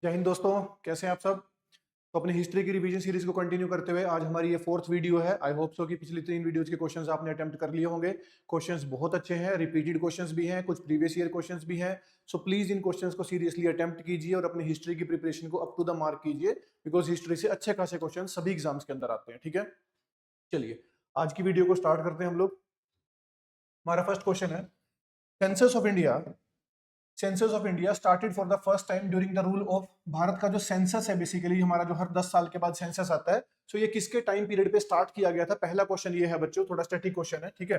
जय हिंद दोस्तों, कैसे हैं आप सब। तो अपनी हिस्ट्री की रिवीजन सीरीज को कंटिन्यू करते हुए आज हमारी ये फोर्थ वीडियो है। आई होप सो कि पिछली 3 वीडियोज के क्वेश्चंस आपने अटेम्प्ट कर लिए होंगे। क्वेश्चंस बहुत अच्छे हैं, रिपीटेड क्वेश्चंस भी हैं, कुछ प्रीवियस ईयर क्वेश्चंस भी हैं। सो प्लीज इन क्वेश्चंस को सीरियसली अटेम्प्ट कीजिए और अपनी हिस्ट्री की प्रिपरेशन को अप टू द मार्क कीजिए, बिकॉज हिस्ट्री से अच्छे खासे क्वेश्चन सभी एग्जाम्स के अंदर आते हैं। ठीक है, चलिए आज की वीडियो को स्टार्ट करते हैं हम लोग। हमारा फर्स्ट क्वेश्चन है, census of India census of India started for the first time during the rule of Bharat का जो सेंसस है, बेसिकली हमारा जो हर 10 साल के बाद सेंसस आता है, सो ये किसके टाइम पीरियड पे स्टार्ट किया गया था। पहला क्वेश्चन ये है बच्चों, थोड़ा स्टैटिक क्वेश्चन है। ठीक है,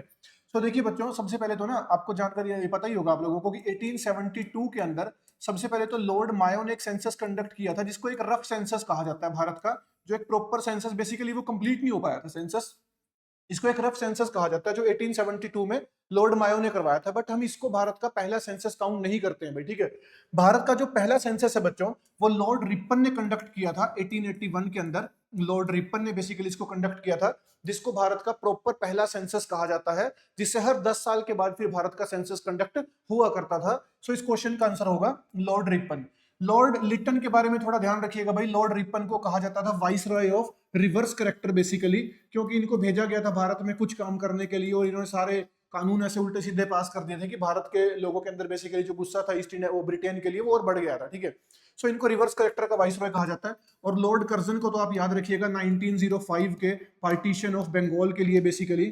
सो देखिए बच्चों, सबसे पहले तो ना आपको जानकारी ये पता ही होगा आप लोगों को कि 1872 के अंदर सबसे पहले तो लॉर्ड मायो ने एक सेंसस कंडक्ट किया था, जिसको एक रफ सेंसस कहा जाता है भारत का। जो एक प्रॉपर सेंसस, बेसिकली वो कंप्लीट नहीं हो पाया था सेंसस, इसको एक रफ सेंसस कहा जाता है, जो 1872 में लॉर्ड मायो ने करवाया था। बट हम इसको भारत का पहला सेंसस काउंट नहीं करते हैं भाई। ठीक है, भारत का जो पहला सेंसस है बच्चों, वो लॉर्ड रिपन ने कंडक्ट किया था 1881 के अंदर। लॉर्ड रिपन ने बेसिकली इसको कंडक्ट किया था, जिसको भारत का प्रॉपर पहला सेंसस कहा जाता है, जिससे हर 10 साल के बाद फिर भारत का सेंसस कंडक्ट हुआ करता था। सो इस क्वेश्चन का आंसर होगा लॉर्ड रिपन। लॉर्ड लिटन के बारे में थोड़ा ध्यान रखिएगा भाई। लॉर्ड रिपन को कहा जाता था vice Roy of reverse character, basically क्योंकि इनको भेजा गया था भारत में कुछ काम करने के लिए, और इन्होंने सारे कानून ऐसे उल्टे सीधे पास कर दिए थे कि भारत के लोगों के अंदर बेसिकली जो गुस्सा था ईस्ट इंडिया वो ब्रिटेन के लिए, वो और बढ़ गया था। ठीक है, सो इनको रिवर्स कलेक्टर का वाइसरॉय कहा जाता है। और लॉर्ड कर्जन को तो आप याद रखिएगा 1905 के पार्टीशन ऑफ बंगाल के लिए, बेसिकली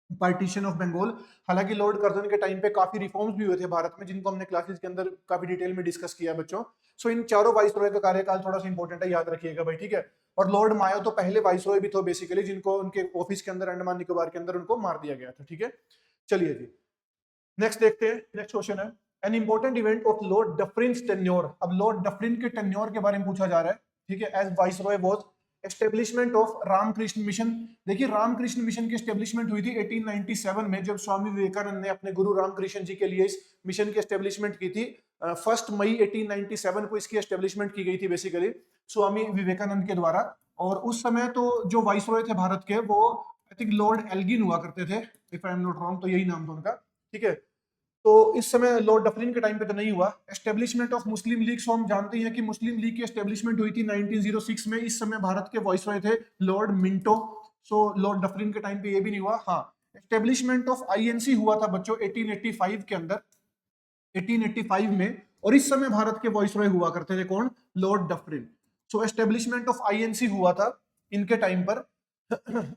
पार्टीशन ऑफ बंगाल। हालांकि लॉर्ड कर्जन के टाइम पे काफी रिफॉर्म्स भी हुए थे भारत में, जिनको हमने क्लासेस के अंदर काफी डिटेल में डिस्कस किया बच्चों। सो इन चारों वाइसरॉय का कार्यकाल थोड़ा सा इंपॉर्टेंट है, याद रखिएगा भाई। ठीक है, और लॉर्ड मायो तो पहले वाइसरॉय भी थे बेसिकली, जिनको उनके ऑफिस के अंदर अंडमान निकोबार के अंदर उनको मार दिया गया था। ठीक है, चलिए जी नेक्स्ट देखते हैं। नेक्स्ट क्वेश्चन है, an important event of Lord Dufferin tenure. अब लॉर्ड डफरिन के टेन्योर के बारे में पूछा जा रहा है। ठीक है, as viceroy was establishment of Ramakrishna mission. देखिए रामकृष्ण मिशन की एस्टेब्लिशमेंट हुई थी 1897 में, जब स्वामी विवेकानंद ने अपने गुरु रामकृष्ण जी के लिए इस मिशन की एस्टेब्लिशमेंट की थी। 1 मई 1897 को इसकी एस्टेब्लिशमेंट की गई थी बेसिकली स्वामी विवेकानंद के द्वारा। और उस समय तो जो वाइसरॉय थे भारत के, वो आई थिंक लॉर्ड एल्गिन हुआ करते थे, if I am not wrong, तो यही नाम था उनका। ठीक है, तो इस समय लॉर्ड डफरिन के टाइम पे तो नहीं हुआ। एस्टेब्लिशमेंट ऑफ मुस्लिम लीग, सो हम जानते हैं कि मुस्लिम लीग की एस्टेब्लिशमेंट हुई थी 1906 में। इस समय भारत के वॉइसरॉय थे लॉर्ड मिंटो। सो लॉर्ड डफरिन के टाइम पे ये भी नहीं हुआ। हाँ, एस्टेब्लिशमेंट ऑफ आईएनसी हुआ था बच्चों 1885 के अंदर, 1885 में। और इस समय भारत के वॉइसरॉय हुआ करते थे कौन? Lord Dufferin. So establishment of INC हुआ था इनके टाइम पर।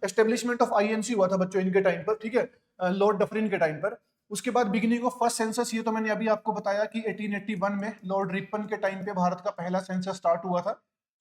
एस्टेब्लिशमेंट ऑफ आईएनसी हुआ था बच्चों इनके टाइम पर। ठीक है, लॉर्ड डफरिन के टाइम पर। उसके बाद बिगिनिंग ऑफ फर्स्ट सेंसस, ये तो मैंने अभी आपको बताया कि 1881 में लॉर्ड रिपन के टाइम पे भारत का पहला सेंसस स्टार्ट हुआ था।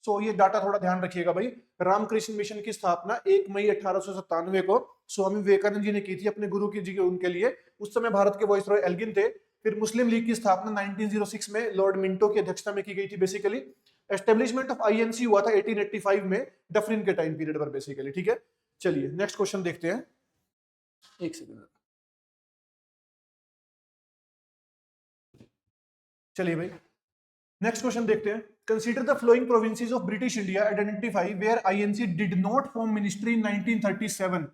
सो ये डाटा थोड़ा ध्यान रखिएगा भाई। रामकृष्ण मिशन की स्थापना 1 मई 1897 को स्वामी विवेकानंद जी ने की थी अपने गुरु की जी उनके लिए। उस समय भारत के वॉइसरॉय एल्गिन थे। फिर मुस्लिम लीग की स्थापना 1906 में लॉर्ड मिंटो की अध्यक्षता में की गई थी बेसिकली। एस्टेब्लिशमेंट ऑफ आईएनसी हुआ था 1885 में डफरिन के टाइम पीरियड पर बेसिकली। ठीक है, चलिए नेक्स्ट क्वेश्चन देखते हैं। एक सेकंड, चलिए भाई नेक्स्ट क्वेश्चन देखते हैं। Consider the following provinces of British India, identify where INC did not form ministry in 1937।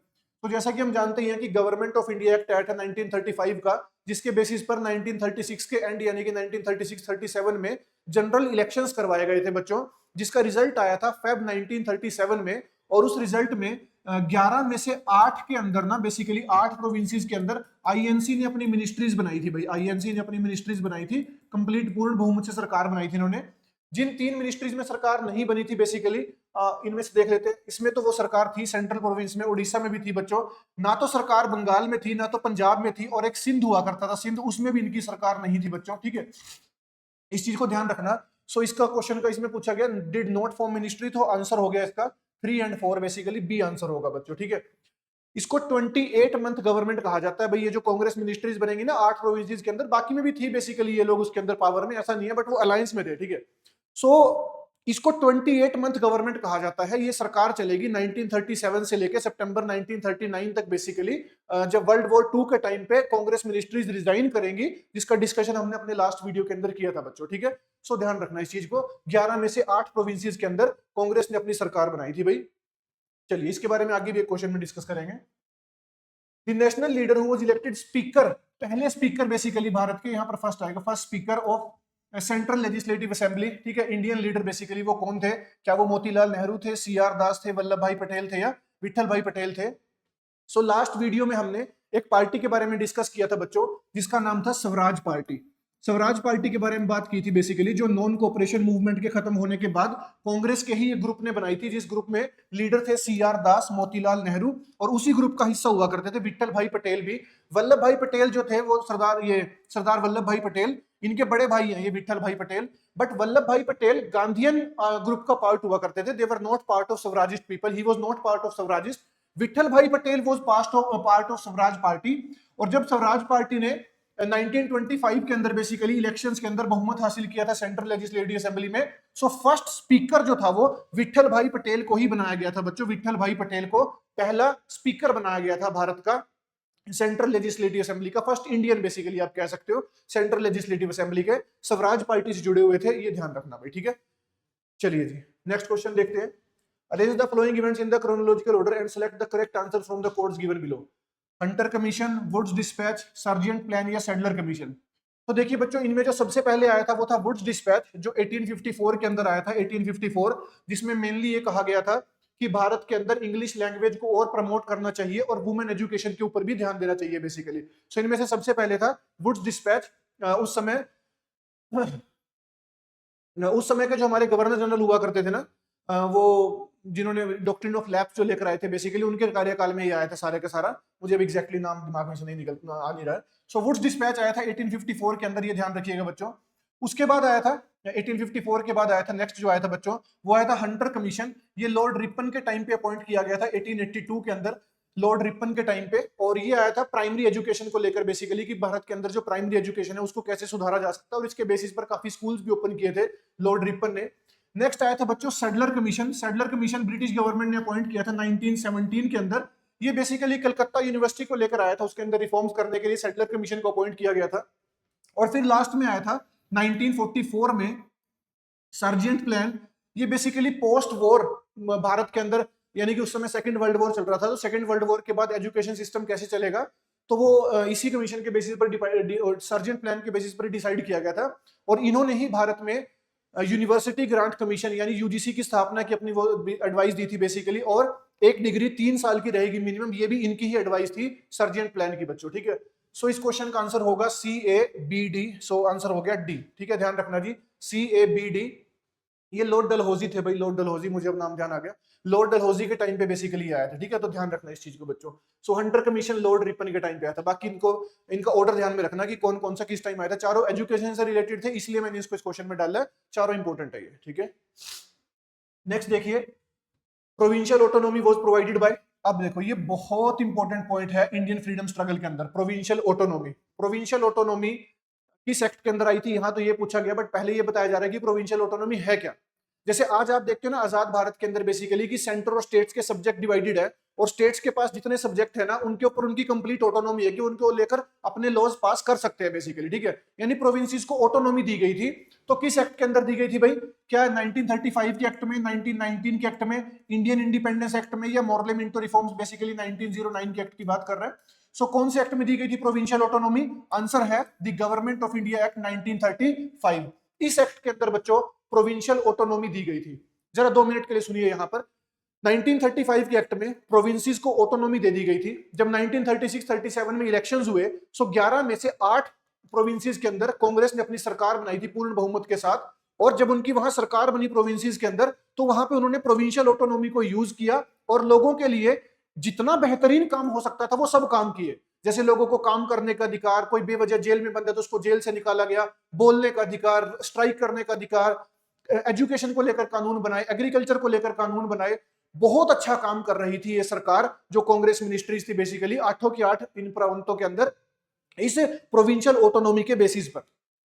तो जैसा कि हम जानते हैं कि गवर्नमेंट ऑफ इंडिया एक्ट आया था 1935 का, जिसके बेसिस पर 1936 के एंड यानी कि 1936-37 में जनरल इलेक्शंस करवाए गए थे बच्चों, जिसका रिजल्ट आया था फेब 1937 में। और उस रिजल्ट में 11 में से 8 के अंदर ना, बेसिकली 8 प्रोविंसेस के अंदर आईएनसी ने अपनी मिनिस्ट्रीज बनाई थी भाई। आईएनसी ने अपनी मिनिस्ट्रीज बनाई थी, कंप्लीट पूर्ण बहुमत से सरकार बनाई थी इन्होंने। जिन 3 मिनिस्ट्रीज में सरकार नहीं बनी थी बेसिकली, इनमें से देख लेते हैं। इसमें तो वो सरकार थी सेंट्रल प्रोविंस में, उड़ीसा में भी थी बच्चों। ना तो सरकार बंगाल में थी, ना तो पंजाब में थी, और एक सिंध हुआ करता था, सिंध, उसमें भी इनकी सरकार नहीं थी बच्चों। ठीक है, इस चीज को ध्यान रखना। सो इसका क्वेश्चन का इसमें पूछा गया डिड नॉट फॉर्म मिनिस्ट्री, तो आंसर हो गया इसका 3 और 4, बेसिकली बी आंसर होगा बच्चों। ठीक है, इसको 28 मंथ गवर्नमेंट कहा जाता है भाई। ये जो कांग्रेस मिनिस्ट्रीज बनेंगी ना 8 प्रोविंसेस के अंदर, बाकी में भी थी बेसिकली ये लोग उसके अंदर पावर में, ऐसा नहीं है, बट वो अलायंस में थे। ठीक है, सो इसको 28 मंथ गवर्नमेंट कहा जाता है। ये सरकार चलेगी 1937 से लेकर सितंबर 1939 तक बेसिकली, जब वर्ल्ड वॉर 2 के टाइम पे कांग्रेस मिनिस्ट्रीज रिजाइन करेंगी, जिसका डिस्कशन हमने अपने लास्ट वीडियो के अंदर किया था बच्चों। ठीक है, सो ध्यान रखना इस चीज को। 11 में से 8 प्रोविंसेस के अंदर कांग्रेस ने अपनी सरकार बनाई थी भाई। चलिए इसके बारे में आगे भी एक क्वेश्चन में डिस्कस करेंगे। The national leader who was elected speaker, पहले स्पीकर बेसिकली भारत के, यहां पर फर्स्ट आएगा, first speaker of central legislative assembly, ठीक है, इंडियन लीडर बेसिकली वो कौन थे? क्या वो मोतीलाल नेहरू थे, सीआर दास थे, वल्लभ भाई पटेल थे, या विठल भाई पटेल थे? सो लास्ट वीडियो में हमने एक पार्टी के बारे में डिस्कस किया था बच्चों, जिसका नाम था स्वराज पार्टी। स्वराज पार्टी के बारे में बात की थी बेसिकली, जो नॉन कोऑपरेशन मूवमेंट के खत्म होने के बाद कांग्रेस के ही एक ग्रुप ने बनाई थी, जिस ग्रुप में लीडर थे सीआर दास, मोतीलाल नेहरू, और उसी ग्रुप का हिस्सा हुआ करते थे विठल भाई पटेल भी। वल्लभ भाई पटेल जो थे वो सरदार वल्लभ भाई पटेल, इनके बड़े भाई हैं ये विठल भाई पटेल। बट वल्लभ भाई पटेल गांधीयन ग्रुप का पार्ट हुआ करते थे, they were not part of Swarajist people, he was not part of Swarajist. Vithal Bhai Patel was part of Swaraj party. और जब स्वराज पार्टी ने 1925 के अंदर बेसिकली इलेक्शंस के अंदर बहुमत हासिल किया था सेंट्रल लेजिस्लेटिव असेंबली में, सो फर्स्ट स्पीकर जो था वो विठल भाई पटेल को ही बनाया गया था बच्चों। विठल भाई पटेल को पहला स्पीकर बनाया गया था भारत का सेंट्रल लेजिस्लेटिव असेंबली का, फर्स्ट इंडियन बेसिकली आप कह सकते हो सेंट्रल लेजिस्लेटिव असेंबली के स्वराज पार्टी से जुड़े हुए थे, ये ध्यान रखना भाई, ठीक है। चलिए जी नेक्स्ट क्वेश्चन देखते हैं। Arrange the following events in the chronological order and select the correct answer from the codes given below. Hunter commission, Wood's despatch, Sargent plan या सैडलर कमीशन? तो देखिए बच्चों, इनमें जो सबसे पहले आया था वो था वुड्स डिस्पैच, जो 1854 के अंदर आया था, 1854, जिसमें मेनली ये कहा गया था कि भारत के अंदर इंग्लिश लैंग्वेज को और प्रमोट करना चाहिए और वुमेन एजुकेशन के ऊपर भी ध्यान देना चाहिए बेसिकली। सो इनमें से सबसे पहले था वुड्स डिस्पैच। उस समय के जो हमारे गवर्नर जनरल हुआ करते थे ना, वो जिन्होंने डॉक्ट्रिन ऑफ लैप्स जो लेकर आए थे बेसिकली, उनके कार्यकाल में ही आया था सारे का सारा, मुझे अब एग्जैक्टली नाम दिमाग में से नहीं आ नहीं रहा है। सो वुड्स डिस्पैच आया था 1854 के अंदर, ये ध्यान रखिएगा बच्चों। उसके बाद आया था 1854 के बाद आया था नेक्स्ट जो आया था बच्चों, वो आया था हंटर कमीशन। ये लॉर्ड रिपन के टाइम पे अपॉइंट किया गया था 1882 के अंदर, लॉर्ड रिपन के टाइम पे। और ये आया था प्राइमरी एजुकेशन को लेकर बेसिकली, कि भारत के अंदर जो प्राइमरी एजुकेशन है उसको कैसे सुधारा जा सकता है, और इसके बेसिस पर काफी स्कूल्स भी ओपन किए थे लॉर्ड रिपन ने। नेक्स्ट आया था बच्चों Sadler commission. Sadler commission British government ने अपॉइंट किया था 1917 के अंदर। ये बेसिकली कलकत्ता यूनिवर्सिटी को लेकर आया था, उसके अंदर रिफॉर्म्स करने के लिए सैडलर कमीशन को अपॉइंट किया गया था। और फिर लास्ट में आया था 1944 में सर्जेंट प्लान। ये बेसिकली पोस्ट वॉर भारत के अंदर, यानी कि उस समय सेकंड वर्ल्ड वॉर चल रहा था, तो सेकंड वर्ल्ड वॉर के बाद एजुकेशन सिस्टम कैसे चलेगा, तो वो इसी कमीशन के बेसिस पर, सर्जेंट प्लान के बेसिस पर डिसाइड किया गया था। और इन्होंने ही भारत में यूनिवर्सिटी ग्रांट कमीशन यानी यूजीसी की स्थापना की, अपनी वो एडवाइस दी थी बेसिकली। और एक डिग्री 3 साल की रहेगी मिनिमम, ये भी इनकी ही एडवाइस थी सर्जेंट प्लान की बच्चों, ठीक है। सो इस क्वेश्चन का आंसर होगा CABD। सो आंसर हो गया डी, ठीक है, ध्यान रखना जी, CABD। ये लॉर्ड डलहौजी थे भाई, लॉर्ड डलहौजी, मुझे अब नाम ध्यान आ गया, लॉर्ड डलहौजी के टाइम पे बेसिकली आया था, ठीक है, तो ध्यान रखना इस चीज को बच्चों। सो हंटर कमीशन लॉर्ड रिपन के टाइम पे आया था। बाकी इनका ऑर्डर ध्यान में रखना कि कौन कौन सा किस टाइम आया था। चारों एजुकेशन से रिलेटेड थे, इसलिए मैंने इसको इस क्वेश्चन में डाला है, चारों इंपॉर्टेंट है ये, ठीक है। नेक्स्ट देखिए, provincial autonomy was provided by. अब देखो ये बहुत इंपॉर्टेंट पॉइंट है इंडियन फ्रीडम स्ट्रगल के अंदर, प्रोविंशियल ऑटोनॉमी। प्रोविंशियल ऑटोनॉमी किस एक्ट के अंदर आई थी, यहाँ तो ये पूछा गया, बट पहले ये बताया जा रहा है कि प्रोविंशियल ऑटोनॉमी है क्या। जैसे आज आप देखते हो ना आजाद भारत के अंदर बेसिकली कि सेंटर और स्टेट्स के सब्जेक्ट डिवाइडेड है, और स्टेट्स के पास जितने सब्जेक्ट है ना उनके ऊपर उनकी कंप्लीट ऑटोनॉमी है कि उनको लेकर अपने लॉज पास कर सकते हैं बेसिकली, ठीक है। यानी प्रोविंसेस को ऑटोनॉमी दी गई थी। तो किस एक्ट के अंदर दी गई थी भाई? क्या 1935 के एक्ट में, 1919 के एक्ट में, इंडियन इंडिपेंडेंस एक्ट में, या मॉर्ले मिंटो रिफॉर्म्स बेसिकली 1909 के एक्ट की बात कर रहे हैं। सो कौन से एक्ट में दी गई थी प्रोविंशियल ऑटोनॉमी? आंसर है the government of India act 1935। इस एक्ट के अंदर बच्चों प्रोविंशियल ऑटोनॉमी दी गई थी। जरा 2 मिनट के लिए सुनिए यहां पर। 1935 के एक्ट में प्रोविंसेस को ऑटोनॉमी दे दी गई थी। जब 1936-37 में इलेक्शंस हुए, सो 11 में से 8 प्रोविंसेस के अंदर कांग्रेस ने अपनी सरकार बनाई थी पूर्ण बहुमत के साथ। और जब उनकी वहां सरकार बनी प्रोविंसेस के अंदर, तो वहां पे उन्होंने प्रोविंशियल ऑटोनॉमी को यूज किया और लोगों के लिए जितना बेहतरीन काम हो सकता था वो सब काम किए। जैसे लोगों को काम करने का अधिकार, कोई बेवजह जेल में बंद है तो उसको जेल से निकाला गया, बोलने का अधिकार, स्ट्राइक करने का अधिकार, एजुकेशन को लेकर कानून बनाए, एग्रीकल्चर को लेकर कानून बनाए। बहुत अच्छा काम कर रही थी ये सरकार, जो कांग्रेस मिनिस्ट्रीज थी बेसिकली 8 की 8 इन प्रांतों के अंदर, इस प्रोविंशियल ऑटोनॉमी के बेसिस पर,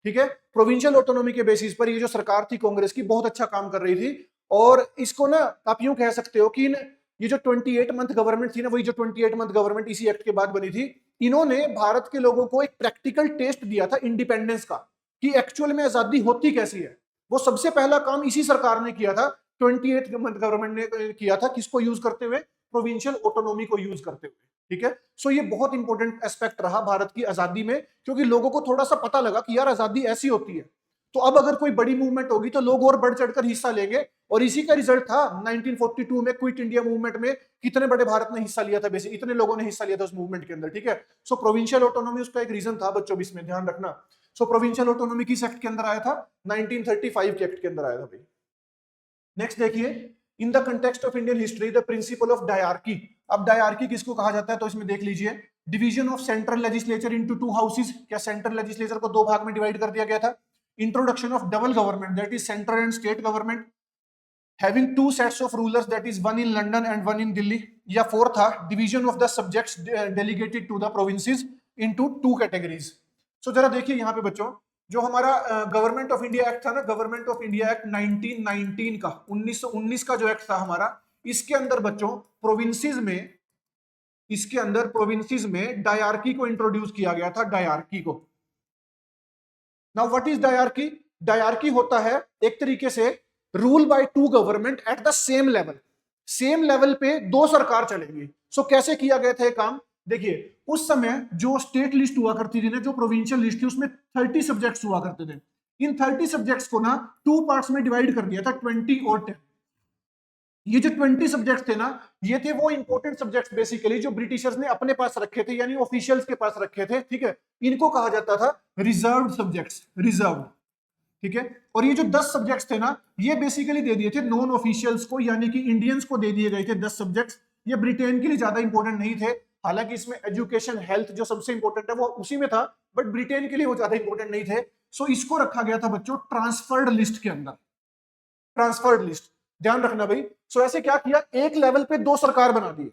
ठीक है। प्रोविंशियल ऑटोनॉमी के बेसिस पर ये जो सरकार थी कांग्रेस की, बहुत अच्छा काम कर रही थी। और इसको ना आप यूं कह सकते हो कि ये जो 28 मंथ गवर्नमेंट थी ना, वही जो 28 मंथ गवर्नमेंट इसी एक्ट के बाद बनी थी, इन्होंने भारत के लोगों को एक प्रैक्टिकल टेस्ट दिया था इंडिपेंडेंस का, कि एक्चुअल में आजादी होती कैसी है। वो सबसे पहला काम इसी सरकार ने किया था, 28 मंथ गवर्नमेंट ने किया था। किसको यूज करते हुए? प्रोविंशियल ऑटोनॉमी को यूज करते हुए, ठीक है। सो ये बहुत इंपॉर्टेंट एस्पेक्ट रहा भारत की आजादी में, क्योंकि लोगों को थोड़ा सा पता लगा कि यार आजादी ऐसी होती है। तो अब अगर कोई बड़ी मूवमेंट होगी तो लोग और बढ़ चढ़कर हिस्सा लेंगे, और इसी का रिजल्ट था 1942 में क्विट इंडिया मूवमेंट में। कितने बड़े भारत ने हिस्सा लिया था, बेसिक इतने लोगों ने हिस्सा लिया था उस मूवमेंट के अंदर, ठीक है। सो प्रोविंशियल ऑटोनॉमी उसका एक रीजन था बच्चों, इसमें ध्यान रखना। सो प्रोविंशियल ऑटोनॉमी किस एक्ट के अंदर आया था, 1935 के एक्ट के अंदर आया था भाई। नेक्स्ट देखिए, in the context of Indian history the principle of dyarchy. अब डायरकी किसको कहा जाता है, तो इसमें देख लीजिए, division of central legislature into two houses. क्या सेंट्रल लेजिस्लेचर को दो भाग में डिवाइड कर दिया गया था। Introduction of double government, that is central and state government, having two sets of rulers, that is one in London and one in Delhi. या फोर्थ था division of the subjects delegated to the provinces into two categories. So जरा देखिए यहाँ पे बच्चों, जो हमारा government of India act था ना, गवर्नमेंट ऑफ इंडिया एक्ट 1919 का 1919 का जो एक्ट था हमारा, इसके अंदर बच्चों प्रोविंसेस में, इसके अंदर प्रोविंसेस में डायरकी को इंट्रोड्यूस किया गया था, डायरकी को। Now what is dyarchy. Dyarchy होता है एक तरीके से rule by two government at the same level, same level पे दो सरकार चलेगी। सो कैसे किया गया था ये काम, देखिए उस समय जो स्टेट लिस्ट हुआ करती थी ना, जो प्रोविंशियल लिस्ट थी, उसमें 30 सब्जेक्ट्स हुआ करते थे। इन 30 सब्जेक्ट्स को ना टू पार्ट्स में डिवाइड कर दिया था, 20 और 10। ये जो 20 सब्जेक्ट्स थे ना, ये थे वो इंपॉर्टेंट सब्जेक्ट्स बेसिकली जो ब्रिटिशर्स ने अपने पास रखे थे, यानी ऑफिशियल्स के पास रखे थे, ठीक है। इनको कहा जाता था रिजर्व्ड सब्जेक्ट्स, रिजर्व्ड, ठीक है। और ये जो 10 सब्जेक्ट्स थे ना, ये बेसिकली दे दिए थे नॉन ऑफिशियल्स को, यानी कि इंडियंस को दे दिए गए थे 10 सब्जेक्ट्स। ये ब्रिटेन के लिए ज्यादा इंपॉर्टेंट नहीं थे, हालांकि इसमें एजुकेशन हेल्थ जो सबसे इंपॉर्टेंट है वो उसी में था, बट ब्रिटेन के लिए वो ज्यादा इंपॉर्टेंट नहीं थे। सो इसको रखा गया था बच्चों ट्रांसफर्ड लिस्ट के अंदर, ट्रांसफर्ड लिस्ट, ध्यान रखना भाई। सो ऐसे क्या किया, एक लेवल पे दो सरकार बना दी,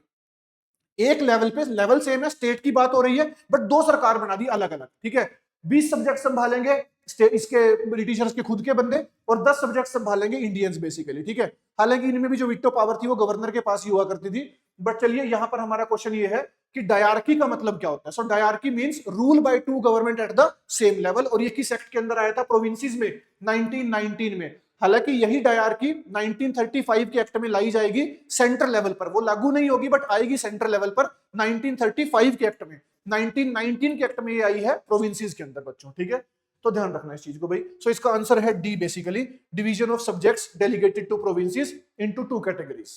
एक लेवल पे, लेवल सेम है, स्टेट की बात हो रही है, बट दो सरकार बना दी अलग अलग, ठीक है। 20 सब्जेक्ट संभालेंगे इसके ब्रिटिशर्स के खुद के बंदे, और 10 सब्जेक्ट संभालेंगे इंडियंस बेसिकली, ठीक है। हालांकि इनमें भी जो वीटो पावर थी वो गवर्नर के पास ही हुआ करती थी। बट चलिए यहां पर हमारा क्वेश्चन ये है कि डायरकी का मतलब क्या होता है। So dyarchy means rule by two government at the same level, और ये किस एक्ट के अंदर आया था, प्रोविंसेस में, 1919 में। हालांकि यही डायरकी 1935 के एक्ट में लाई जाएगी सेंट्रल लेवल पर, वो लागू नहीं होगी बट आएगी सेंट्रल लेवल पर 1935 के एक्ट में। 1919 के एक्ट में ये आई है प्रोविंसेस के अंदर बच्चों, ठीक है। तो ध्यान रखना इस चीज को भाई। सो इसका आंसर है D, basically division of subjects delegated to provinces into two categories.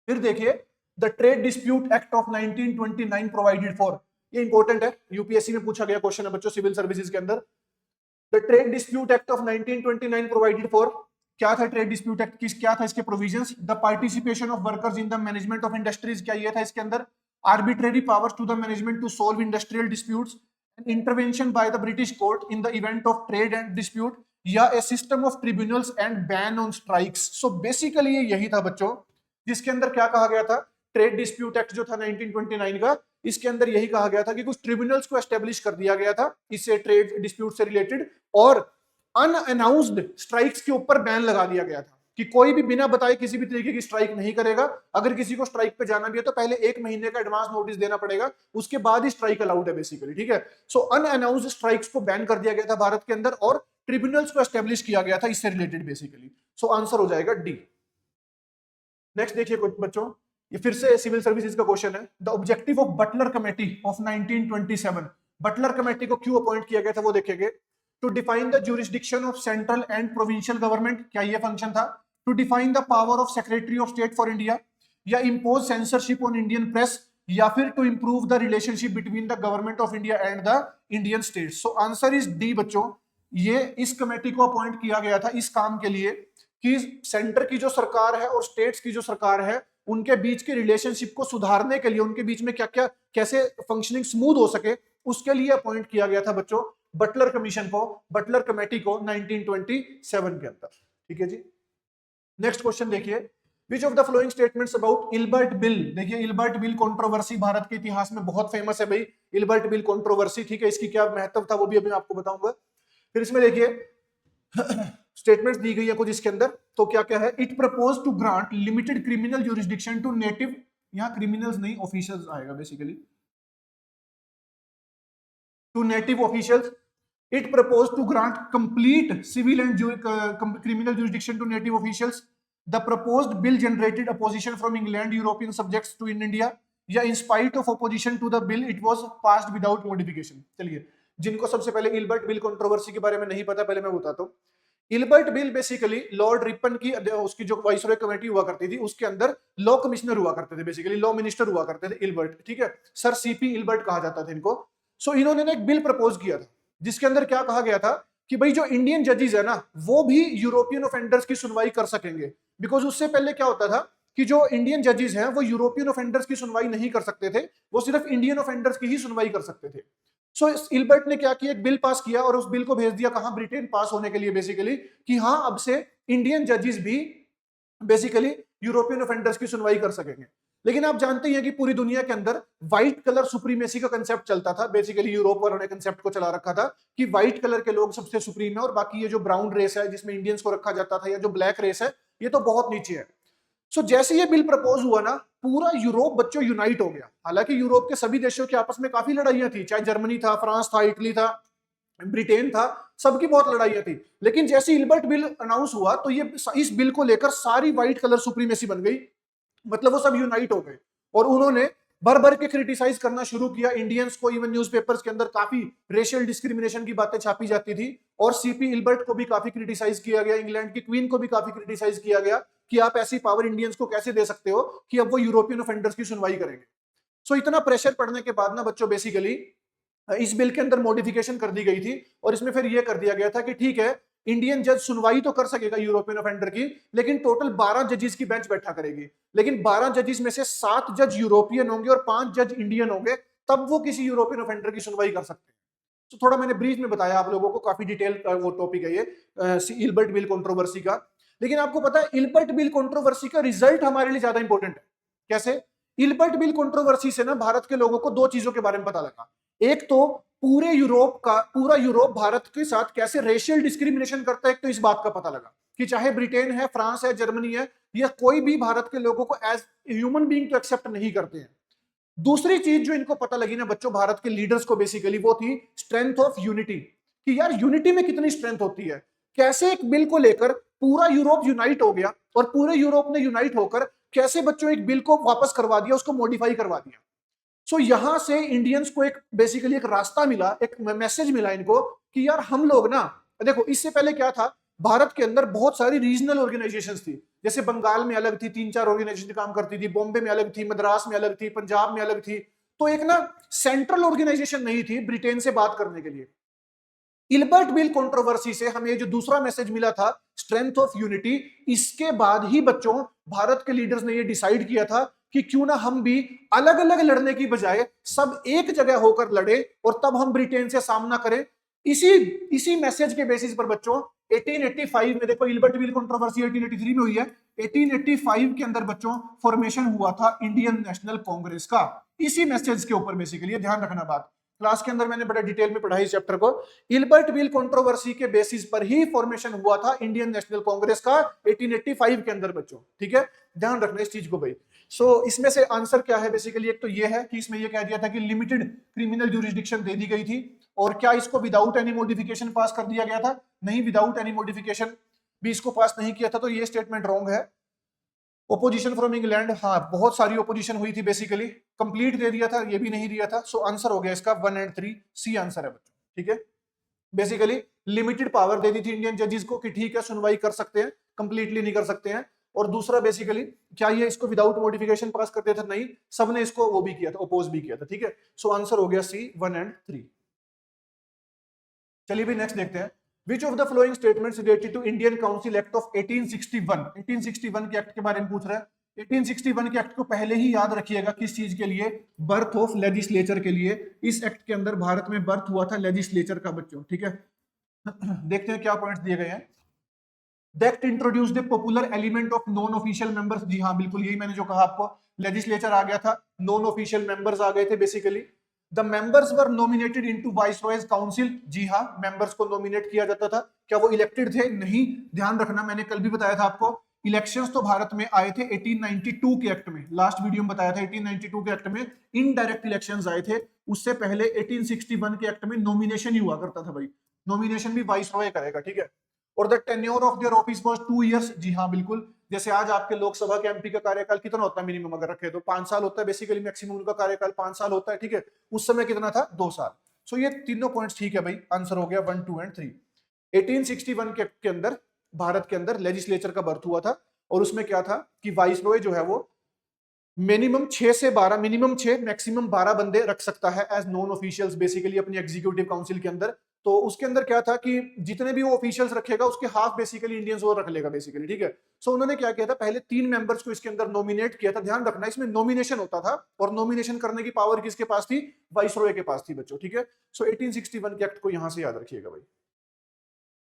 फिर देखिए, the trade dispute act of 1929 provided for, ये इंपॉर्टेंट है, यूपीएससी में पूछा गया क्वेश्चन है बच्चों सिविल सर्विसेज के अंदर। The trade dispute act of 1929 provided for, क्या था ट्रेड डिस्प्यूट एक्ट, क्या था इसके provisions, the participation of workers in the management of industries, क्या ये था इसके अंदर, arbitrary powers to the management to solve industrial disputes, intervention by the British court in the event of trade and dispute, या a system of tribunals and ban on strikes। so basically ये यही था बच्चों, जिसके अंदर क्या कहा गया था, ट्रेड डिस्प्यूट एक्ट जो था 1929 का, इसके अंदर यही कहा गया था कि कुछ ट्रिब्यूनल्स को एस्टेब्लिश कर दिया गया था इससे ट्रेड डिस्प्यूट से रिलेटेड, और अनअनाउंस्ड स्ट्राइक्स के ऊपर बैन लगा दिया गया था कि कोई भी बिना बताए किसी भी तरीके की स्ट्राइक नहीं करेगा। अगर किसी को स्ट्राइक पे जाना भी है तो पहले 1 महीने का एडवांस नोटिस देना पड़ेगा, उसके बाद ही स्ट्राइक अलाउड है बेसिकली, ठीक है। सो अनअनाउंस्ड स्ट्राइक्स को बैन कर दिया गया था भारत के अंदर, और ट्रिब्यूनल्स को एस्टेब्लिश किया गया था इससे रिलेटेड बेसिकली। सो आंसर हो जाएगा डी। नेक्स्ट देखिए बच्चों, ये फिर से सिविल सर्विसेज का क्वेश्चन है। The objective of Butler committee of 1927, Butler committee को क्यों अपॉइंट किया गया था वो देखेंगे। To define the jurisdiction of central and provincial government, क्या ये फंक्शन था। To define the power of secretary of state for India, या impose censorship on Indian press, या फिर to improve the relationship between the government of India and the Indian state. So answer is D बच्चों, ये इस committee को appoint किया गया था इस काम के लिए कि सेंटर की जो सरकार है और स्टेट्स की जो सरकार है उनके बीच के रिलेशनशिप को सुधारने के लिए, उनके बीच में क्या क्या कैसे फंक्शनिंग स्मूथ हो सके, उसके लिए अपॉइंट किया गया था बच्चों बटलर कमीशन को, बटलर कमेटी को 1927 के अंदर, ठीक है जी। नेक्स्ट क्वेश्चन देखिए, विच of the flowing statements about Ilbert bill, देखिए इल्बर्ट बिल कंट्रोवर्सी भारत के इतिहास में बहुत फेमस है भाई, इल्बर्ट बिल कंट्रोवर्सी, ठीक है। इसकी क्या महत्व था वो भी अभी आपको बताऊंगा। फिर इसमें देखिए स्टेटमेंट्स दी गई है कुछ इसके अंदर, तो क्या क्या है, it propose to grant limited criminal jurisdiction to native, यहां क्रिमिनल्स नहीं ऑफिशियल्स आएगा basically, to native officials. It propose to grant complete civil and criminal jurisdiction to native officials. The proposed bill generated opposition from England European subjects to in India, या in spite of opposition to the bill it was passed without modification. चलिए जिनको सबसे पहले Ilbert bill controversy के बारे में नहीं पता, पहले मैं बताता हूँ। Ilbert bill basically Lord Ripon की उसकी जो वाइसरॉय कमेटी हुआ करती थी उसके अंदर लॉ कमिश्नर हुआ करते थे, बेसिकली लॉ मिनिस्टर हुआ करते थे इल्बर्ट, ठीक है, सर सीपी इल्बर्ट कहा जाता था इनको। सो इन्होंने ना एक बिल प्रपोज किया था जिसके अंदर क्या कहा गया था कि भाई जो इंडियन जजेस है ना वो भी यूरोपियन ऑफेंडर्स की सुनवाई कर सकेंगे, बिकॉज उससे पहले क्या होता था कि जो इंडियन जजेस हैं वो यूरोपियन ऑफेंडर्स की सुनवाई नहीं कर सकते थे, वो सिर्फ इंडियन ऑफेंडर्स की ही सुनवाई कर सकते थे। सो इल्बर्ट ने क्या किया, एक बिल पास किया और उस बिल को भेज दिया कहां, ब्रिटेन, पास होने के लिए बेसिकली, कि हाँ अब से इंडियन जजेस भी बेसिकली यूरोपियन ऑफेंडर्स की सुनवाई कर सकेंगे। लेकिन आप जानते हैं कि पूरी दुनिया के अंदर व्हाइट कलर सुप्रीमेसी का कंसेप्ट चलता था, बेसिकली यूरोप वालों ने कंसेप्ट को चला रखा था कि व्हाइट कलर के लोग सबसे सुप्रीम है और बाकी ये जो ब्राउन रेस है जिसमें इंडियंस को रखा जाता था या जो ब्लैक रेस है ये तो बहुत नीचे है। सो जैसे ये बिल प्रपोज हुआ ना पूरा यूरोप बच्चों यूनाइट हो गया। हालांकि यूरोप के सभी देशों के आपस में काफी लड़ाइयां थी, चाहे जर्मनी था, फ्रांस था, इटली था, ब्रिटेन था, सबकी बहुत लड़ाइयां थी। लेकिन जैसे इल्बर्ट बिल अनाउंस हुआ तो ये इस बिल को लेकर सारी व्हाइट कलर सुप्रीमेसी बन गई, मतलब वो सब यूनाइट हो गए और उन्होंने भर भर के क्रिटिसाइज करना शुरू किया इंडियंस को। इवन न्यूज़पेपर्स के अंदर काफी रेशियल डिस्क्रिमिनेशन की बातें छापी जाती थी और सीपी इल्बर्ट को भी काफी क्रिटिसाइज किया गया, इंग्लैंड की क्वीन को भी काफी क्रिटिसाइज किया गया कि आप ऐसी पावर इंडियंस को कैसे दे सकते हो कि अब वो यूरोपियन ऑफेंडर्स की सुनवाई करेंगे। सो इतना प्रेशर पड़ने के बाद ना बच्चों बेसिकली इस बिल के अंदर मॉडिफिकेशन कर दी गई थी और इसमें फिर यह कर दिया गया था कि ठीक है इंडियन जज सुनवाई तो कर सकेगा यूरोपियन ऑफेंडर की, लेकिन टोटल 12 जजेस की बेंच बैठा करेगी, लेकिन 12 जजेस में से 7 जज यूरोपियन होंगे और 5 जज इंडियन होंगे, तब वो किसी यूरोपियन ऑफेंडर की सुनवाई कर सकते हैं। तो थोड़ा मैंने ब्रीफ में बताया आप लोगों को, काफी डिटेल वो टॉपिक है ये इल्बर्ट बिल कंट्रोवर्सी का। लेकिन आपको पता है इल्बर्ट बिल कंट्रोवर्सी का रिजल्ट हमारे लिए ज्यादा इंपॉर्टेंट है। कैसे? इल्बर्ट बिल कंट्रोवर्सी से ना भारत के लोगों को दो चीजों के बारे में पता लगा। एक तो पूरा यूरोप भारत के साथ कैसे रेशियल डिस्क्रिमिनेशन करता है, एक तो इस बात का पता लगा कि चाहे ब्रिटेन है, फ्रांस है, जर्मनी है, यह कोई भी भारत के लोगों को एज ह्यूमन बीइंग तो एक्सेप्ट नहीं करते हैं। दूसरी चीज जो इनको पता लगी ना बच्चों भारत के लीडर्स को बेसिकली, वो थी स्ट्रेंथ ऑफ यूनिटी, कि यार यूनिटी में कितनी स्ट्रेंथ होती है। कैसे एक बिल को लेकर पूरा यूरोप यूनाइट हो गया और पूरे यूरोप ने यूनाइट होकर कैसे बच्चों एक बिल को वापस करवा दिया, उसको मॉडिफाई करवा दिया। सो यहां से इंडियंस को एक बेसिकली एक रास्ता मिला, एक मैसेज मिला इनको कि यार हम लोग ना, देखो इससे पहले क्या था, भारत के अंदर बहुत सारी रीजनल ऑर्गेनाइजेशंस थी, जैसे बंगाल में अलग थी, 3-4 ऑर्गेनाइजेशन काम करती थी, बॉम्बे में अलग थी, मद्रास में अलग थी, पंजाब में अलग थी। तो एक ना सेंट्रल ऑर्गेनाइजेशन नहीं थी ब्रिटेन से बात करने के लिए। इल्बर्ट बिल कंट्रोवर्सी से हमें जो दूसरा मैसेज मिला था, स्ट्रेंथ ऑफ यूनिटी, इसके बाद ही बच्चों भारत के लीडर्स ने ये डिसाइड किया था कि क्यों ना हम भी अलग अलग लड़ने की बजाय सब एक जगह होकर लड़े और तब हम ब्रिटेन से सामना करें। इसी मैसेज के बेसिस पर बच्चों 1885 में, देखो इल्बर्ट बिल कंट्रोवर्सी 1883 में हुई है, 1885 के अंदर बच्चों फॉर्मेशन हुआ था इंडियन नेशनल कांग्रेस का, इसी मैसेज के ऊपर बेसिकली। ध्यान रखना बात, क्लास के अंदर मैंने बड़ा डिटेल में पढ़ाई इस चैप्टर को। इल्बर्ट बिल कंट्रोवर्सी के बेसिस पर ही फॉर्मेशन हुआ था इंडियन नेशनल कांग्रेस का 1885 के अंदर बच्चों, ठीक है, ध्यान रखना इस चीज को भाई। इसमें से आंसर क्या है बेसिकली, एक तो ये है कि इसमें ये कह दिया था कि लिमिटेड क्रिमिनल ज्यूरिसडिक्शन दे दी गई थी, और क्या इसको विदाउट एनी मॉडिफिकेशन पास कर दिया गया था? नहीं, विदाउट एनी मॉडिफिकेशन भी इसको पास नहीं किया था, तो ये स्टेटमेंट रॉन्ग है। ओपोजिशन फ्रॉम इंग्लैंड, हाँ बहुत सारी ओपोजिशन हुई थी बेसिकली, कंप्लीट दे दिया था, ये भी नहीं दिया था। सो आंसर हो गया इसका 1 और 3, सी आंसर है बच्चों, ठीक है। बेसिकली लिमिटेड पावर दे दी थी इंडियन जजेस को कि ठीक है सुनवाई कर सकते हैं, कंप्लीटली नहीं कर सकते हैं। और दूसरा बेसिकली क्या ये इसको विदाउट मॉडिफिकेशन पास करते थे? नहीं, सबने इसको वो भी किया था, अपोज भी किया था, ठीक है। सो आंसर हो गया सी 1 और 3। चलिए भी नेक्स्ट देखते हैं। Which of the following statements related to Indian Council Act of 1861? 1861 के एक्ट के बारे में पूछ रहा है। 1861 के एक्ट को पहले ही याद रखिएगा, किस चीज के लिए? बर्थ ऑफ लेजिस्लेचर के लिए। इस एक्ट के अंदर भारत में बर्थ हुआ था लेजिस्लेचर का बच्चों, ठीक है। देखते हैं क्या पॉइंट्स दिए गए हैं। The act introduced the popular element of non-official members। जी हाँ बिल्कुल, यही मैंने जो कहा आपको, लेजिस्लेचर आ गया था, नॉन ऑफिशियल मेंबर्स आ गए थे basically. The members were nominated into viceroy's council. जी हाँ, मेंबर्स को नॉमिनेट किया जाता था। क्या वो इलेक्टेड थे? नहीं, ध्यान रखना, मैंने कल भी बताया था आपको, इलेक्शंस तो भारत में आए थे 1892 के एक्ट में, लास्ट वीडियो में बताया था 1892 के एक्ट में इनडायरेक्ट इलेक्शंस आए थे। उससे पहले 1861 के एक्ट में नॉमिनेशन ही हुआ करता था भाई, नॉमिनेशन भी वाइसरॉय करेगा, ठीक है। और the tenure of their office was 2 years. जी हाँ बिल्कुल, जैसे आज आपके लोकसभा के एमपी का कार्यकाल कितना होता है मिनिमम अगर रखे तो 5 साल होता है, बेसिकली मैक्सिमम उनका कार्यकाल 5 साल होता है, ठीक है। उस समय कितना था? 2 साल। सो ये तीनों पॉइंट्स ठीक है भाई, आंसर हो गया 1, 2 एंड 3। 1861 के अंदर भारत के अंदर लेजिस्लेचर का बर्थ हुआ था, और उसमें क्या था कि वाइसरॉय जो है वो मिनिमम 6 से 12, मिनिमम 6 मैक्सिमम 12 बंदे रख सकता है एज नॉन ऑफिशियल्स बेसिकली अपनी एग्जीक्यूटिव काउंसिल के अंदर। तो उसके अंदर क्या था कि जितने भी वो ऑफिशियल्स रखेगा उसके हाफ बेसिकली इंडियंस वो रख लेगा बेसिकली, ठीक है। सो उन्होंने क्या किया था, पहले 3 मेंबर्स को इसके अंदर नॉमिनेट किया था। ध्यान रखना इसमें नॉमिनेशन होता था, और नॉमिनेशन करने की पावर किसके पास थी, वाइसरॉय के पास थी बच्चों, ठीक है। सो 1861 के एक्ट को यहां से याद रखिएगा भाई।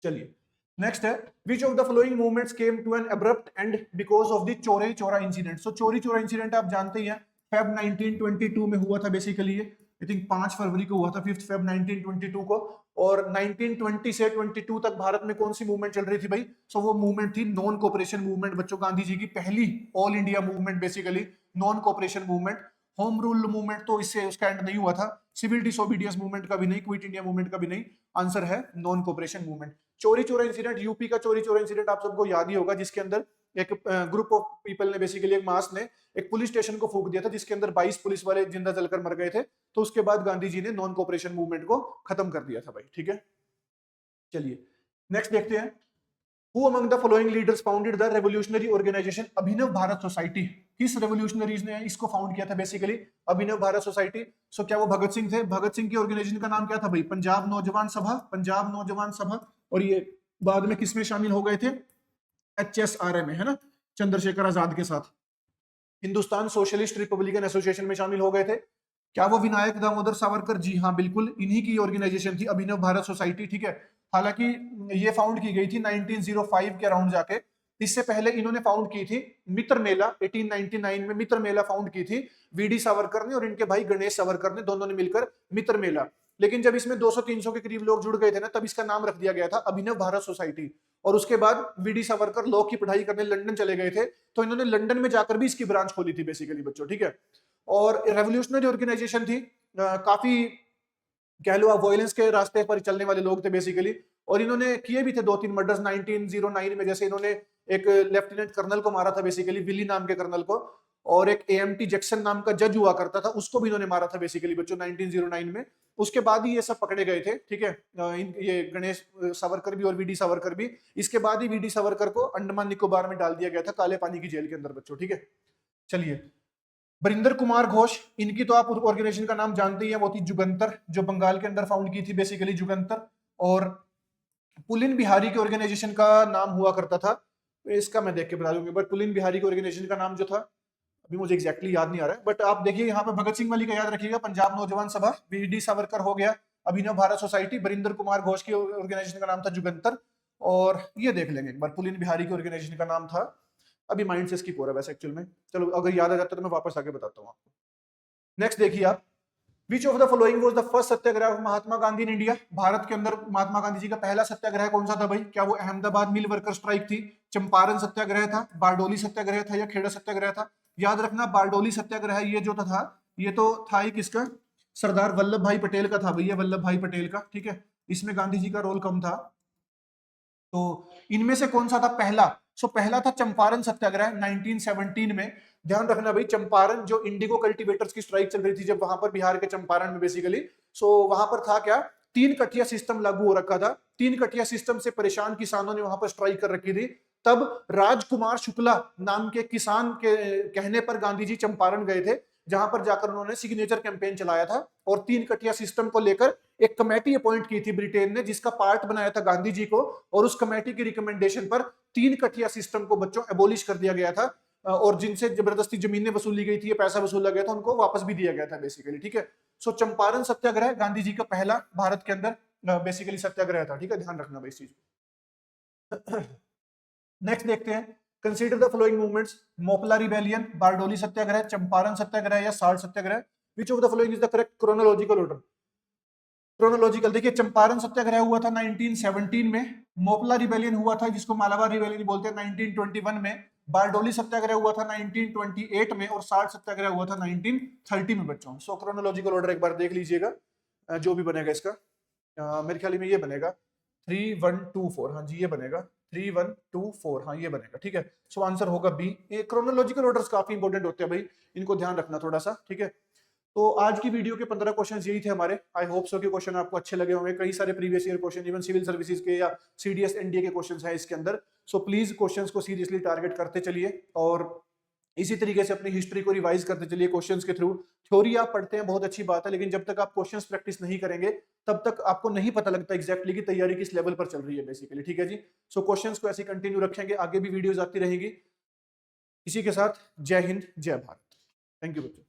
चलिए नेक्स्ट है, which of the following movements came to an abrupt end because of the Chauri Chaura incident. So Chauri Chaura incident आप जानते ही हैं, फेब 1922 में हुआ था बेसिकली, ये आई थिंक 5 फरवरी को हुआ था, 5 फेब 1922 को। और 1920 से 22 तक भारत में कौन सी मूवमेंट चल रही थी भाई, सो वो मूवमेंट थी नॉन कोऑपरेशन मूवमेंट बच्चों, गांधी जी की पहली all India movement basically non cooperation movement. Home rule movement तो इससे उसका एंड नहीं हुआ था, सिविल डिसोबीडियंस मूवमेंट का भी नहीं, क्विट इंडिया मूवमेंट का भी नहीं, आंसर है नॉन कोऑपरेशन मूवमेंट। चोरी चोरा इंसिडेंट, यूपी का चोरी चोरा इंसिडेंट आप सबको याद ही होगा, जिसके अंदर एक ग्रुप ऑफ पीपल ने बेसिकली, एक मास ने एक पुलिस स्टेशन को फूंक दिया था, जिसके अंदर 22 पुलिस वाले जिंदा जलकर मर गए थे। तो उसके बाद गांधी जी ने नॉन कोऑपरेशन मूवमेंट को खत्म कर दिया था भाई, ठीक है। चलिए नेक्स्ट देखते हैं, Who among the following leaders founded the revolutionary organization Abhinav Bharat society. किस रेवोल्यूशनरीज ने इसको फाउंड किया था बेसिकली, अभिनव भारत सोसाइटी। सो क्या वो भगत सिंह थे, भगत सिंह की ऑर्गेनाइजेशन का नाम क्या था भाई, पंजाब नौजवान सभा, पंजाब नौजवान सभा। और ये बाद में किसमें शामिल हो गए थे, HSRA में, है ना, चंद्रशेखर आजाद के साथ। हिंदुस्तान सोशलिस्ट रिपब्लिकन एसोसिएशन में शामिल हो गए थे। क्या वो विनायक दामोदर सावरकर, जी हाँ बिल्कुल, इन्हीं की ऑर्गेनाइजेशन थी अभिनव भारत सोसाइटी, ठीक है। हालांकि ये फाउंड की गई थी 1905 के अराउंड जाके, इससे पहले इन्होंने फाउंड की थी मित्र मेला, 1899 में मित्र मेला फाउंड की थी वीडी सावरकर ने और इनके भाई गणेश सावरकर ने, दोनों ने मिलकर मित्र मेला। लेकिन जब इसमें 200-300 के करीब लोग जुड़ गए थे ना, तब इसका नाम रख दिया गया था अभिनव भारत सोसाइटी। और उसके बाद वीडी सावरकर लॉ की पढ़ाई करने लंदन चले गए थे, तो इन्होंने लंदन में जाकर भी इसकी ब्रांच खोली थी बेसिकली बच्चों, ठीक है। और रेवोल्यूशनरी ऑर्गेनाइजेशन थी, काफी कह लो आप वायलेंस के रास्ते पर चलने वाले लोग थे बेसिकली। और इन्होंने किए भी थे 2-3 मर्डर्स 1909 में, जैसे इन्होंने एक लेफ्टिनेंट कर्नल को मारा था बेसिकली, विली नाम के कर्नल को, और एक AMT जैक्सन नाम का जज हुआ करता था, उसको भी इन्होंने मारा था बेसिकली बच्चों 1909 में। उसके बाद ही ये सब पकड़े गए थे, ठीक है। ये गणेश सावरकर भी और वीडी सावरकर भी। इसके बाद ही वीडी सावरकर को अंडमान निकोबार में डाल दिया गया था, काले पानी की जेल के अंदर बच्चों, ठीक है। चलिए बरिंदर कुमार घोष, इनकी तो आप ऑर्गेनाइजेशन का नाम जानते ही हैं, वो थी जुगंतर, जो बंगाल के अंदर फाउंड की थी बेसिकली जुगंतर। और पुलिन बिहारी के ऑर्गेनाइजेशन का नाम हुआ करता था, इसका मैं देख के बता दूंगा, बट पुलिन बिहारी के ऑर्गेनाइजेशन का नाम जो था अभी मुझे एग्जैक्टली याद नहीं आ रहा है, बट आप देखिए यहाँ पे भगत सिंह वाली का याद रखिएगा, पंजाब नौजवान सभा, वीडी सावरकर हो गया, अभिनव भारत सोसाइटी, बरिंदर कुमार घोष की ऑर्गेनाइजेशन का नाम था जुगंतर। और ये देख लेंगे एक बार, पुलिन बिहारी की ऑर्गेनाइजेशन का नाम था, अभी माइंड से स्किप हो रहा है वैसे एक्चुअल में, चलो अगर याद आ जाता तो मैं वापस आके बताता हूँ आपको। नेक्स्ट देखिए आप, विच of the following was the first Satyagraha of Mahatma Gandhi in India. Bharat के अंदर महात्मा गांधी जी का पहला सत्याग्रह कौन सा था भाई, क्या वो अहमदाबाद मिल वर्कर स्ट्राइक थी, चंपारण सत्याग्रह था, बारडोली सत्याग्रह था, या खेड़ा सत्याग्रह था। याद रखना बारडोली सत्याग्रह ये जो था, ये तो था ही किसका, सरदार वल्लभ भाई पटेल का था भैया, वल्लभ भाई पटेल का, ठीक है। इसमें गांधी जी का रोल कम था। तो इनमें से कौन सा था पहला, सो पहला था चंपारण सत्याग्रह 1917 में। ध्यान रखना भाई, चंपारण जो इंडिगो कल्टीवेटर्स की स्ट्राइक चल रही थी जब वहां पर बिहार के चंपारण में बेसिकली, सो वहां पर था क्या, 3 कटिया सिस्टम लागू हो रखा था, 3 कटिया सिस्टम से परेशान किसानों ने वहां पर स्ट्राइक कर रखी थी। तब राजकुमार शुक्ला नाम के किसान के कहने पर गांधी जी चंपारण गए थे, जहां पर जाकर उन्होंने सिग्नेचर कैंपेन चलाया था और 3 कटिया सिस्टम को लेकर एक कमेटी अपॉइंट की थी ब्रिटेन ने, जिसका पार्ट बनाया था गांधी जी को। और उस कमेटी की रिकमेंडेशन पर 3 कटिया सिस्टम को बच्चों एबोलिश कर दिया गया था, और जिनसे जबरदस्ती जमीनें वसूली गई थी, पैसा वसूला गया था, उनको वापस भी दिया गया था बेसिकली, ठीक है। सो चंपारण सत्याग्रह गांधी जी का पहला भारत के अंदर बेसिकली सत्याग्रह था, ठीक है, ध्यान रखना भाई इस चीज को। नेक्स्ट देखते हैं, consider the following movements, Moplah rebellion, Bardoli satyagraha, Champaran satyagraha या salt satyagraha. Which of the following is the correct chronological order. Chronological देखिए, चंपारण सत्याग्रह हुआ था 1917 में, मोपला रिबेलियन हुआ था जिसको मालाबार रिबेलियन बोलते हैं 1921 में, बारडोली सत्याग्रह हुआ था 1928 में, और साल्ट सत्याग्रह हुआ था 1930 में बच्चों। सो क्रोनोलॉजिकल ऑर्डर एक बार देख लीजिएगा, जो भी बनेगा इसका, मेरे ख्याल में ये बनेगा 3124, हाँ जी ये बनेगा 3124, हाँ ये बनेगा, ठीक है। सो आंसर होगा बी। ये क्रोनोलॉजिकल ऑर्डर्स काफी इंपॉर्टेंट होते हैं भाई, इनको ध्यान रखना थोड़ा सा, ठीक है। तो आज की वीडियो के 15 क्वेश्चंस यही थे हमारे। आई होप सो कि क्वेश्चन आपको अच्छे लगे होंगे। कई सारे previous year question, even civil services के या सीडीएस एनडीए के क्वेश्चंस हैं इसके अंदर। सो प्लीज क्वेश्चंस को सीरियसली टारगेट करते चलिए और इसी तरीके से अपनी हिस्ट्री को रिवाइज करते चलिए क्वेश्चंस के थ्रू। थ्योरी आप पढ़ते हैं, बहुत अच्छी बात है, लेकिन जब तक आप क्वेश्चंस प्रैक्टिस नहीं करेंगे तब तक आपको नहीं पता लगता एग्जैक्टली कि तैयारी किस लेवल पर चल रही है बेसिकली। ठीक है जी। सो क्वेश्चंस को ऐसे कंटिन्यू रखेंगे, आगे भी वीडियोज आती रहेंगी। इसी के साथ जय हिंद, जय भारत। थैंक यू बच्चों।